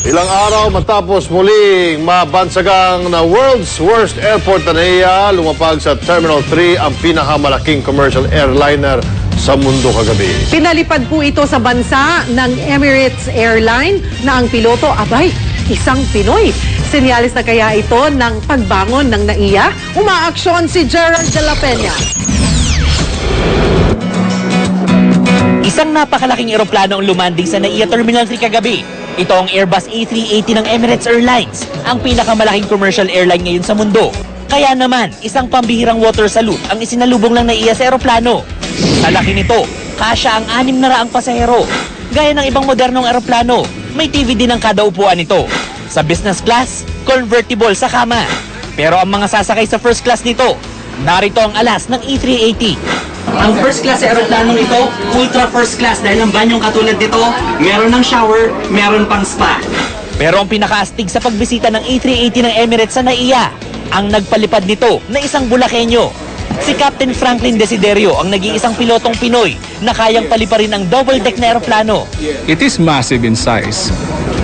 Ilang araw matapos muling mabansagang na world's worst airport na NAIA, lumapag sa Terminal 3 ang pinakamalaking commercial airliner sa mundo kagabi. Pinalipad po ito sa bansa ng Emirates Airline na ang piloto, isang Pinoy. Sinyalis na kaya ito ng pagbangon ng NAIA? Umaaksyon si Gerald de la Peña. Isang napakalaking eroplano ang lumanding sa NAIA Terminal 3 kagabi. Ito ang Airbus A380 ng Emirates Airlines, ang pinakamalaking commercial airline ngayon sa mundo. Kaya naman, isang pambihirang water salute ang isinalubong ng NAIA sa eroplano. Sa laki nito, kasya ang 600 pasahero. Gaya ng ibang modernong eroplano, may TV din ang kada upuan nito. Sa business class, convertible sa kama. Pero ang mga sasakay sa first class nito, narito ang alas ng A380. Ang first class sa aeroplanong ito, ultra first class dahil ang banyong katulad nito, meron ng shower, meron pang spa. Pero ang pinakaastig sa pagbisita ng A380 ng Emirates sa NAIA, ang nagpalipad nito na isang Bulakenyo. Si Captain Franklin Desiderio ang nag-iisang pilotong Pinoy na kayang paliparin ang double-deck na aeroplano. It is massive in size,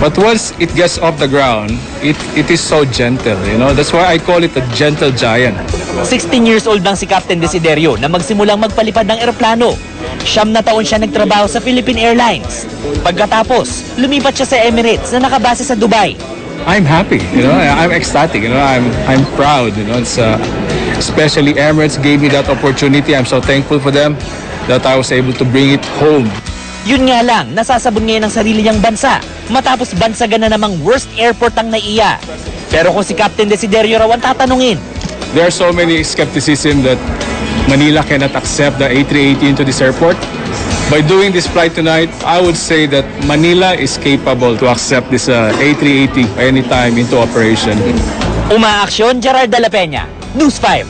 but once it gets off the ground, it is so gentle, you know. That's why I call it a gentle giant. 16 years old lang si Captain Desiderio na magsimulang magpalipad ng eroplano. 9 na taon siya nagtrabaho sa Philippine Airlines. Pagkatapos, lumipat siya sa Emirates na nakabase sa Dubai. I'm happy, you know. I'm ecstatic, you know. I'm proud, you know. It's especially Emirates gave me that opportunity. I'm so thankful for them that I was able to bring it home. Yun nga lang, nasasabon ngayon ang sarili niyang bansa matapos bansagan na namang worst airport ang NAIA. Pero kung si Captain Desiderio raw ang tatanungin, there are so many skepticism that Manila cannot accept the A380 into this airport. By doing this flight tonight, I would say that Manila is capable to accept this A380 anytime into operation. Umaaksyon, Gerald de la Peña, News 5.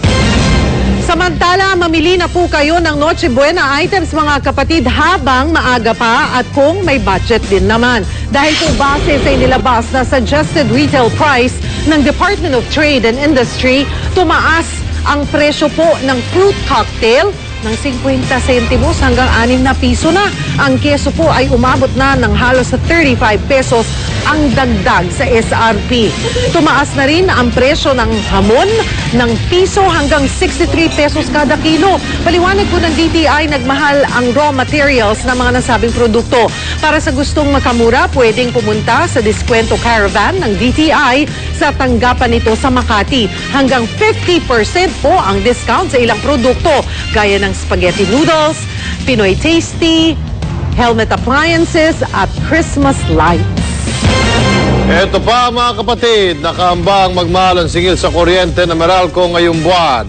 Samantala, mamili na po kayo ng Noche Buena items mga kapatid habang maaga pa at kung may budget din naman. Dahil po base sa inilabas na suggested retail price ng Department of Trade and Industry, tumaas ang presyo po ng fruit cocktail ng 50 centimos hanggang 6 na piso na. Ang keso po ay umabot na ng halos sa 35 pesos ang dagdag sa SRP. Tumaas na rin ang presyo ng hamon ng piso hanggang 63 pesos kada kilo. Paliwanag po ng DTI, nagmahal ang raw materials ng mga nasabing produkto. Para sa gustong makamura, pwedeng pumunta sa Diskwento Caravan ng DTI sa tanggapan nito sa Makati. Hanggang 50% po ang discount sa ilang produkto, gaya ng spaghetti noodles, Pinoy Tasty, helmet appliances at Christmas lights. Ito pa mga kapatid, nakaambang magmahal ang singil sa kuryente na Meralco ngayong buwan.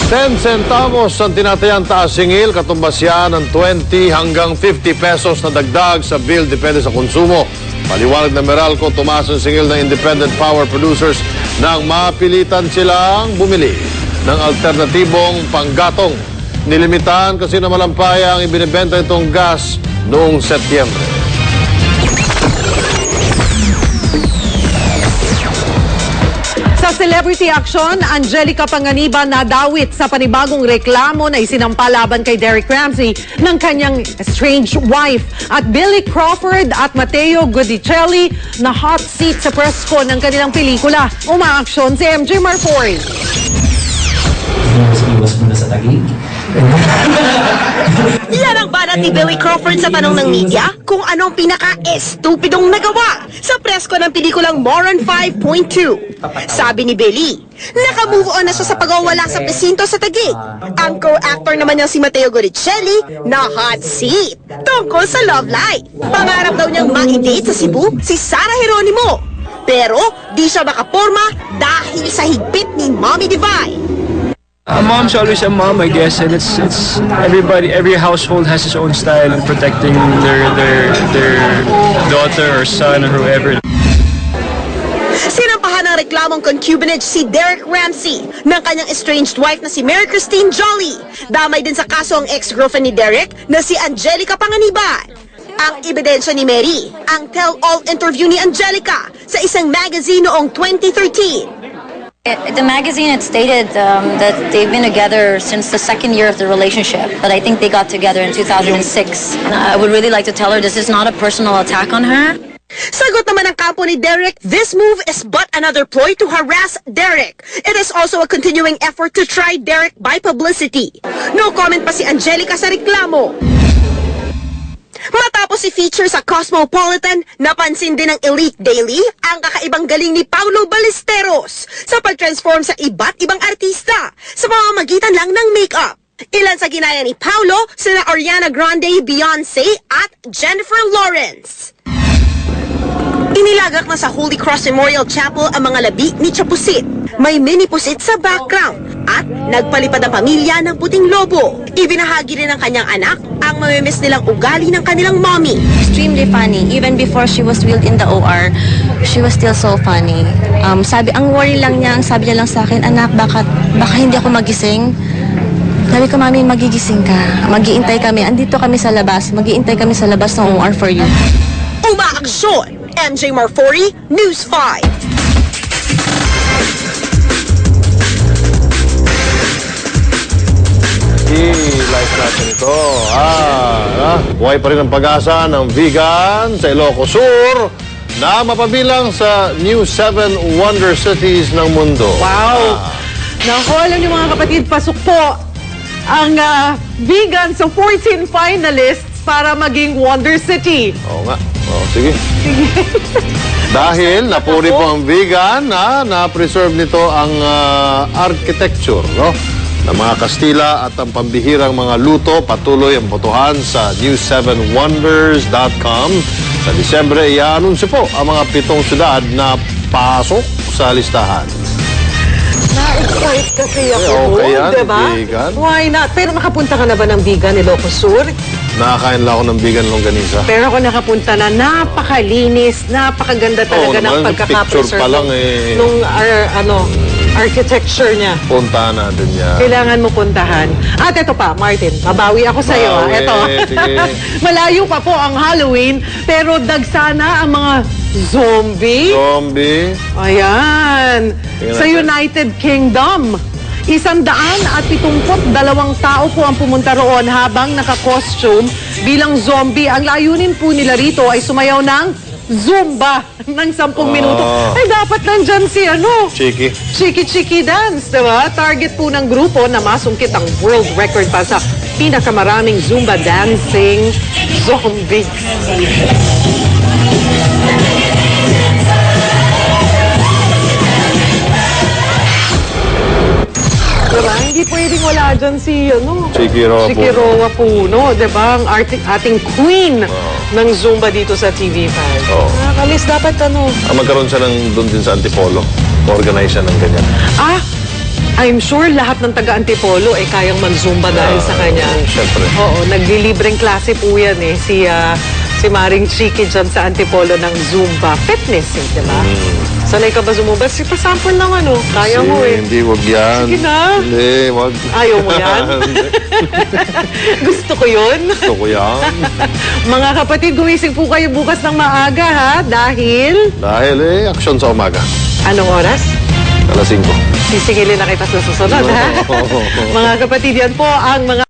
10 centavos ang tinatayang taas singil, katumbas yan ng 20 hanggang 50 pesos na dagdag sa bill depende sa konsumo. Paliwanag na Meralco, tumaas ang singil ng independent power producers nang mapilitan silang bumili ng alternatibong panggatong. Nilimitahan kasi na malampaya ang ibinibenta itong gas noong Setyembre. Sa celebrity action, Angelica Panganiban nadawit sa panibagong reklamo na isinampa laban kay Derek Ramsey ng kanyang estranged wife. At Billy Crawford at Matteo Guidicelli na hot seat sa press con ng kanilang pelikula. Umaaksyon si MJ Marfori. Iwas muna sa tagig. Yan ang banat ni Billy Crawford sa tanong ng media kung anong pinaka-estupidong nagawa sa presko ng pelikulang Moron 5.2. Sabi ni Billy, naka-move on na siya sa pagwawala sa presinto sa Taguig. Ang co-actor naman niyang si Matteo Guidicelli na hot seat tungkol sa love life. Pangarap daw niyang ma-date sa Cebu si Sara Geronimo. Pero di siya makaporma dahil sa higpit ni Mommy Divine. A mom's always a mom, I guess, and it's every household has its own style in protecting their daughter or son or whoever. Sinampahan ng reklamong concubinage si Derek Ramsey ng kanyang estranged wife na si Mary Christine Jolly. Damay din sa kaso ang ex-girlfriend ni Derek na si Angelica Panganiban. Ang ebidensya ni Mary, ang tell-all interview ni Angelica sa isang magazine noong 2013. The magazine had stated that they've been together since the second year of the relationship, but I think they got together in 2006. I would really like to tell her this is not a personal attack on her. Sagot naman ng kampo ni Derek, this move is but another ploy to harass Derek. It is also a continuing effort to try Derek by publicity. No comment pa si Angelica sa reklamo. Matapos i-feature sa Cosmopolitan, napansin din ng Elite Daily ang kakaibang galing ni Paulo Ballesteros sa pag-transform sa iba't ibang artista sa pamamagitan lang ng makeup. Ilan sa ginaya ni Paulo, sina Ariana Grande, Beyonce at Jennifer Lawrence. Inilagak na sa Holy Cross Memorial Chapel ang mga labi ni Chapusit. May mini pusit sa background at nagpalipad ang pamilya ng puting lobo. Ibinahagi rin ng kanyang anak ang mamimiss nilang ugali ng kanilang mommy. Extremely funny. Even before she was wheeled in the OR, she was still so funny. Ang worry lang niya, ang sabi niya lang sa akin, anak, baka hindi ako magising. Sabi ko, mami, magigising ka. Mag-iintay kami. Andito kami sa labas. Mag-iintay kami sa labas ng OR for you. Umaaksyon! MJ Marfori, News 5. I-like natin ito. Buhay pa rin ang pag-asa ng vegan sa Ilocos Sur na mapabilang sa New 7 Wonder Cities ng mundo. Wow! Naku, alam niyo mga kapatid, pasok po ang vegan sa 14 finalists para maging Wonder City. Oo nga. Sige. Dahil napuri po ang vegan, na-preserve nito ang architecture, no? Ng mga Kastila at ang pambihirang mga luto, patuloy ang botohan sa news7wonders.com. Sa Disyembre, i-anunsyo po ang mga 7 syudad na pasok sa listahan. Na-excite kasi ako Okay yan, diba? vegan. Why not? Pero nakapunta ka na ba ng vegan Ilocos Sur? Nakakain lang ako ng vegan longganisa. Pero ako nakapunta na, napakalinis, napakaganda talaga ng naman, pagkakapreserve picture pa lang eh. nung architecture niya. Puntahan natin yan. Kailangan mo puntahan. At ito pa, Martin, mabawi ako sa iyo. Bawi, Ito. sige. Malayo pa po ang Halloween, pero dagsana ang mga zombie. Zombie. Ayan. Tingnan Sa natin. United Kingdom, 172 tao po ang pumunta roon habang naka-costume bilang zombie. Ang layunin po nila rito ay sumayaw ng Zumba ng 10 minuto. Ay, dapat nandyan si Cheeky. Chiki Dance, diba? Target po ng grupo na masungkit ang world record pa sa pinakamaraming Zumba dancing zombies. Diba? Hindi pwedeng wala dyan si, Chiki Roa Chiki Roa Puno, diba? Ang ating queen ng Zumba dito sa TV5. Oo. Nakakalis, dapat Magkaroon siya doon din sa Antipolo. Organize siya ng ganyan. I'm sure lahat ng taga-Antipolo kayang mag-Zumba dahil sa kanya. Siyempre. Oo, naglilibreng klase po yan si Maring Chiki dyan sa Antipolo ng Zumba. Fitness diba? Sanay ka ba zumumba? Pasample lang kaya mo Hindi, wag yan. Sige na. Hindi, wag. Ayaw mo yan? Hindi. Gusto ko yun. Gusto ko yan. Mga kapatid, gumising po kayo bukas ng maaga ha, dahil... Dahil aksyon sa umaga. Anong oras? Alas 5. Sisingilin na kita sa susunod ha. Mga kapatid, yan po ang mga